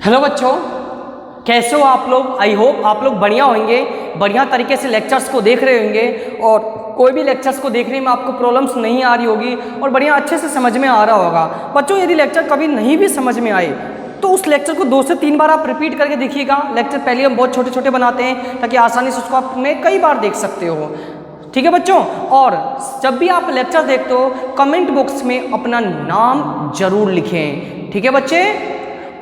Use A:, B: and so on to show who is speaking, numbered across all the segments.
A: Hello बच्चों, कैसे हो आप लोग। आई होप आप लोग बढ़िया होंगे, बढ़िया तरीके से लेक्चर्स को देख रहे होंगे और कोई भी लेक्चर्स को देखने में आपको प्रॉब्लम्स नहीं आ रही होगी और बढ़िया अच्छे से समझ में आ रहा होगा। बच्चों, यदि लेक्चर कभी नहीं भी समझ में आए तो उस लेक्चर को 2 से 3 बार आप रिपीट करके देखिएगा। लेक्चर पहले हम बहुत छोटे छोटे बनाते हैं ताकि आसानी से उसको आप में कई बार देख सकते हो। ठीक है बच्चों, और जब भी आप लेक्चर देखते हो कमेंट बॉक्स में अपना नाम जरूर लिखें। ठीक है बच्चे।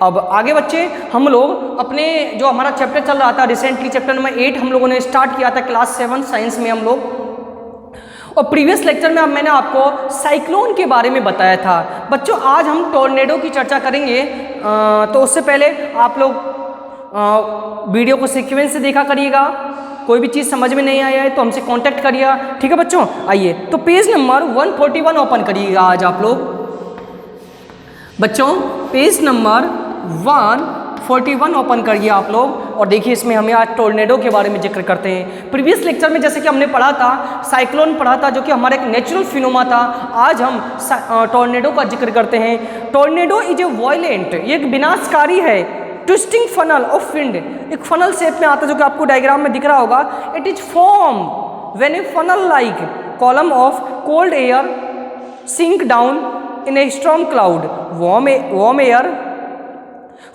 A: अब आगे बच्चे, हम लोग अपने जो हमारा चैप्टर चल रहा था रिसेंटली, चैप्टर नंबर 8 हम लोगों ने स्टार्ट किया था क्लास 7 साइंस में हम लोग। और प्रीवियस लेक्चर में अब मैंने आपको साइक्लोन के बारे में बताया था। बच्चों, आज हम टॉर्नेडो की चर्चा करेंगे। तो उससे पहले आप लोग वीडियो को सीक्वेंस से देखा करिएगा। कोई भी चीज़ समझ में नहीं आया है तो हमसे कांटेक्ट करिएगा। ठीक है बच्चों। आइए, तो पेज नंबर 141 ओपन करिएगा आज आप लोग। बच्चों, पेज नंबर 141 ओपन करिए आप लोग और देखिए इसमें हमें आज टॉर्नेडो के बारे में जिक्र करते हैं। प्रीवियस लेक्चर में जैसे कि हमने पढ़ा था साइक्लोन पढ़ा था, जो कि हमारा एक नेचुरल फिनोमा था। आज हम टॉर्नेडो का जिक्र करते हैं। टॉर्नेडो इज ए वायलेंट, ये एक विनाशकारी है, ट्विस्टिंग फनल ऑफ विंड, एक फनल शेप में आता है जो कि आपको डायग्राम में दिख रहा होगा। It is form when a funnel like column of cold air sink down in a storm cloud. Warm air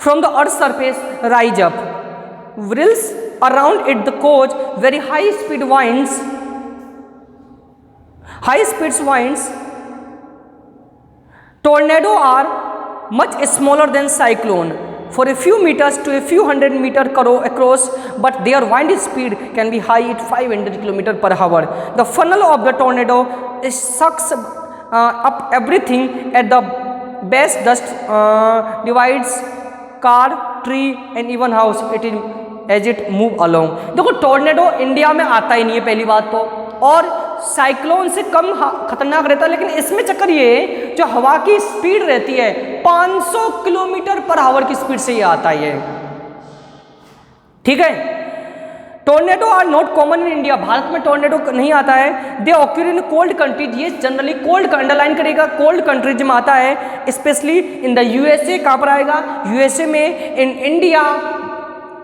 A: from the earth's surface rise up, whirls around it the cause very high speed winds. Tornado are much smaller than cyclone, for a few meters to a few hundred meters across, but their wind speed can be high at 500 km per hour. The funnel of the tornado sucks up everything at the base. Dust divides car, tree and even house it is as it move along. देखो, tornado India में आता ही नहीं है पहली बात तो, और cyclone से कम खतरनाक रहता है। लेकिन इसमें चक्कर ये है, जो हवा की स्पीड रहती है 500 किलोमीटर पर आवर की स्पीड से ये आता है। ठीक है। Tornado are not common in India, भारत में टॉर्नेडो नहीं आता है। They occur in cold countries, ये जनरली कोल्ड का अंडरलाइन करेगा, कोल्ड कंट्रीज में आता है। स्पेशली इन द यूएसए, कहाँ पर आएगा? यूएसए में। In India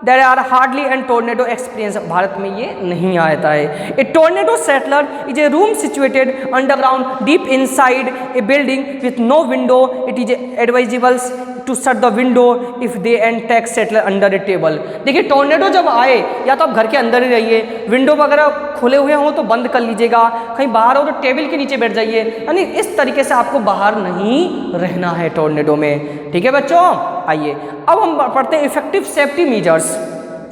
A: there are hardly and tornado experience, Bharat में ये नहीं आता है। A tornado shelter is a room situated underground deep inside a building with no window. It is advisable to shut the window if they and take shelter under a table. देखिए, tornado जब आए या तो आप घर के अंदर ही रहिए, विंडो वगैरह खुले हुए हों तो बंद कर लीजिएगा, कहीं बाहर हो तो टेबल के नीचे बैठ जाइए, यानी इस तरीके से आपको बाहर नहीं रहना है टॉर्नेडो में। ठीक है बच्चों। आइए, अब हम पढ़ते हैं effective safety measures.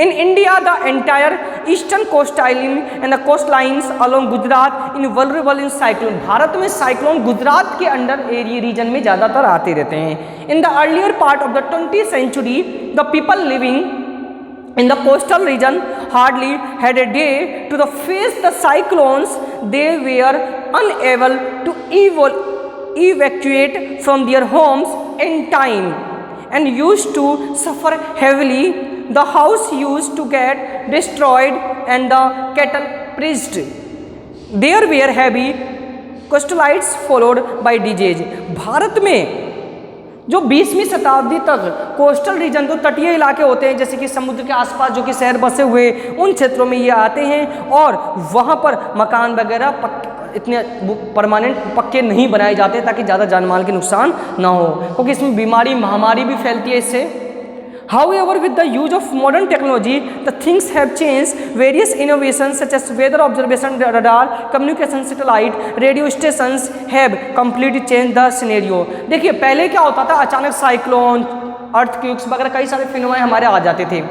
A: In India, the entire eastern coastline and the coastlines along Gujarat in vulnerable in cyclone. Bharat में साइक्लोन गुजरात के अंडर एरिया रीजन में ज़्यादातर आते रहते हैं। In the earlier part of the 20th century, the people living in the coastal region hardly had a day to face the cyclones. They were unable to evacuate from their homes in time and used to suffer heavily. The house used to get destroyed and the cattle prized. There were heavy coastlites followed by disease. Bharat में जो 20वीं शताब्दी तक coastal region, तो तटीय इलाके होते हैं जैसे कि समुद्र के आसपास जो कि शहर बसे हुए, उन क्षेत्रों में ये आते हैं और वहाँ पर मकान वगैरह इतने परमानेंट पक्के नहीं बनाए जाते ताकि ज़्यादा जान माल के नुकसान ना हो, क्योंकि इसमें बीमारी महामारी भी फैलती है इससे। However, with the use of modern technology, the things have changed. Various innovations such as weather observation radar, communication satellite, radio stations have completely changed the scenario. देखिए, पहले क्या होता था, अचानक साइक्लोन, अर्थक्वेक्स वगैरह कई सारे फिनोमेना हमारे आ जाते थे,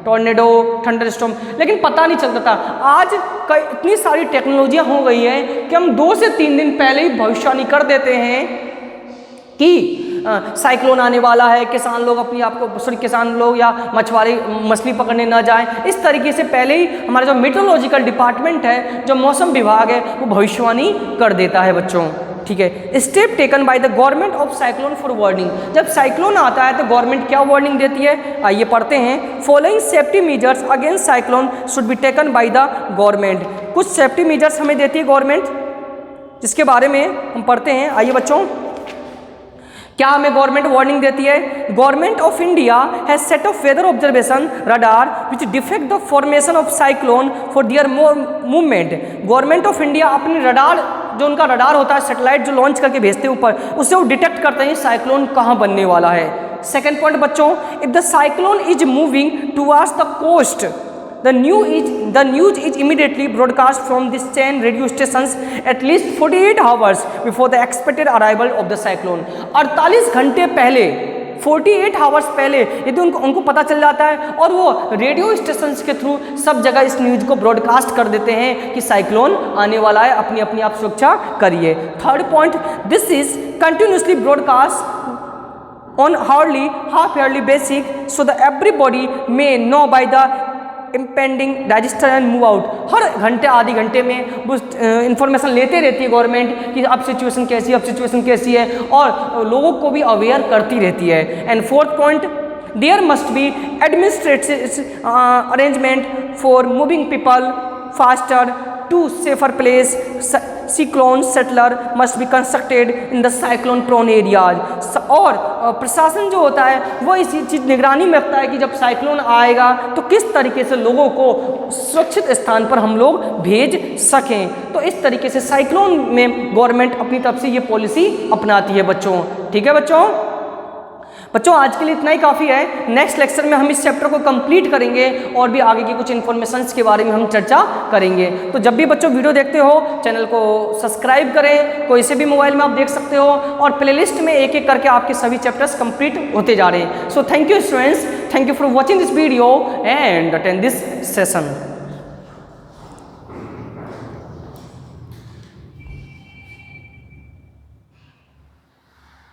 A: टॉर्नेडो, थंडरस्टॉर्म, लेकिन पता नहीं चलता था। आज इतनी सारी टेक्नोलॉजियाँ हो गई है कि हम 2 से 3 दिन पहले ही भविष्यवाणी कर देते हैं कि साइक्लोन आने वाला है, किसान लोग अपनी किसान लोग या मछुआरे मछली पकड़ने ना जाएं। इस तरीके से पहले ही हमारा जो मेट्रोलॉजिकल डिपार्टमेंट है, जो मौसम विभाग है, वो भविष्यवाणी कर देता है बच्चों। ठीक है। Step taken by the government of cyclone for warning, जब साइक्लोन आता है तो गवर्नमेंट क्या वार्निंग देती है, आइए पढ़ते हैं। Following safety measures against cyclone should be taken by the government. कुछ सेफ्टी मेजर्स हमें देती है गवर्नमेंट, जिसके बारे में हम पढ़ते हैं। आइए बच्चों, क्या हमें गवर्नमेंट वार्निंग देती है? Government of India has set of weather observation radar which defect the formation of cyclone for their movement. Government of India अपने रडार, जो उनका रडार होता है, सैटेलाइट जो लॉन्च करके भेजते हैं ऊपर, उससे वो डिटेक्ट करते हैं साइक्लोन कहाँ बनने वाला है। सेकेंड पॉइंट बच्चों, if the cyclone is moving towards the coast the news is immediately broadcast from this chain radio stations at least 48 hours before the expected arrival of the cyclone। 48 घंटे पहले, 48 hours पहले यदि उनको पता चल जाता है और वो रेडियो स्टेशंस के थ्रू सब जगह इस न्यूज़ को ब्रॉडकास्ट कर देते हैं कि साइक्लोन आने वाला है, अपनी अपनी आप सुरक्षा करिए। Third point, this is continuously broadcast on हार्डली half yearly basic so the everybody may know by the impending register and move out. हर घंटे आधे घंटे में वो इन्फॉर्मेशन लेते रहती है गवर्नमेंट कि अब सिचुएशन कैसी है, अब सिचुएशन कैसी है, और लोगों को भी अवेयर करती रहती है। And fourth point, there must be administrative arrangement for moving people faster to safer place. Cyclone shelter must be constructed in the cyclone prone areas. और प्रशासन जो होता है वो इस चीज़ निगरानी में रखता है कि जब साइक्लोन आएगा तो किस तरीके से लोगों को सुरक्षित स्थान पर हम लोग भेज सकें। तो इस तरीके से साइक्लोन में गवर्नमेंट अपनी तरफ से ये पॉलिसी अपनाती है बच्चों। ठीक है बच्चों आज के लिए इतना ही काफ़ी है। नेक्स्ट लेक्चर में हम इस चैप्टर को कंप्लीट करेंगे और भी आगे की कुछ इन्फॉर्मेशंस के बारे में हम चर्चा करेंगे। तो जब भी बच्चों वीडियो देखते हो चैनल को सब्सक्राइब करें, कोई से भी मोबाइल में आप देख सकते हो, और प्लेलिस्ट में एक एक करके आपके सभी चैप्टर्स कंप्लीट होते जा रहे हैं। So thank you students, thank you for watching this video and attend this session.